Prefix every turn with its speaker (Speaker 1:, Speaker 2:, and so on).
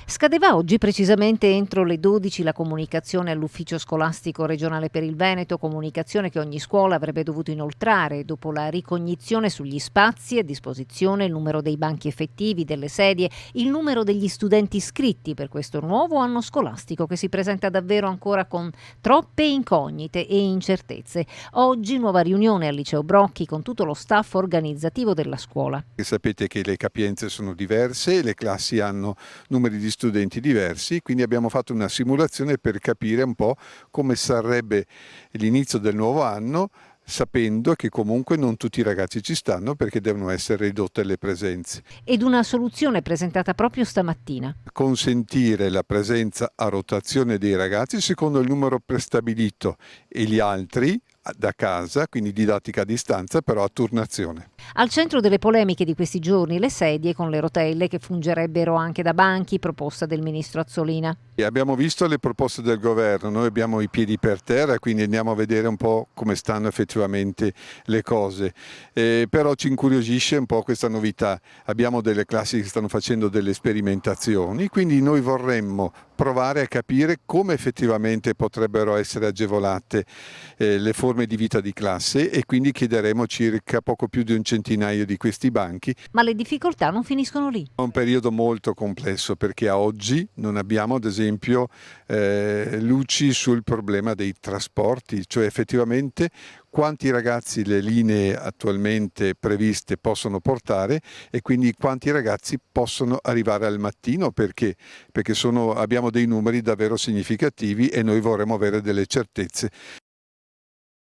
Speaker 1: Scadeva oggi precisamente entro le 12 la comunicazione all'Ufficio Scolastico Regionale per il Veneto, comunicazione che ogni scuola avrebbe dovuto inoltrare dopo la ricognizione sugli spazi a disposizione, il numero dei banchi effettivi, delle sedie, il numero degli studenti iscritti per questo nuovo anno scolastico che si presenta davvero ancora con troppe incognite e incertezze. Oggi nuova riunione al Liceo Brocchi con tutto lo staff organizzativo della scuola.
Speaker 2: Sapete che le capienze sono diverse, le classi hanno numeri di studenti diversi, quindi abbiamo fatto una simulazione per capire un po' come sarebbe l'inizio del nuovo anno, sapendo che comunque non tutti i ragazzi ci stanno perché devono essere ridotte le presenze.
Speaker 1: Ed una soluzione presentata proprio stamattina.
Speaker 2: Consentire la presenza a rotazione dei ragazzi secondo il numero prestabilito e gli altri da casa, quindi didattica a distanza, però a turnazione.
Speaker 1: Al centro delle polemiche di questi giorni le sedie con le rotelle che fungerebbero anche da banchi, proposta del ministro Azzolina.
Speaker 2: E abbiamo visto le proposte del governo, noi abbiamo i piedi per terra, quindi andiamo a vedere un po' come stanno effettivamente le cose. Però ci incuriosisce un po' questa novità. Abbiamo delle classi che stanno facendo delle sperimentazioni, quindi noi vorremmo provare a capire come effettivamente potrebbero essere agevolate le forme di vita di classe e quindi chiederemo circa poco più di un centinaio di questi banchi.
Speaker 1: Ma le difficoltà non finiscono lì.
Speaker 2: È un periodo molto complesso perché a oggi non abbiamo ad esempio luci sul problema dei trasporti, cioè effettivamente quanti ragazzi le linee attualmente previste possono portare e quindi quanti ragazzi possono arrivare al mattino perché abbiamo dei numeri davvero significativi e noi vorremmo avere delle certezze.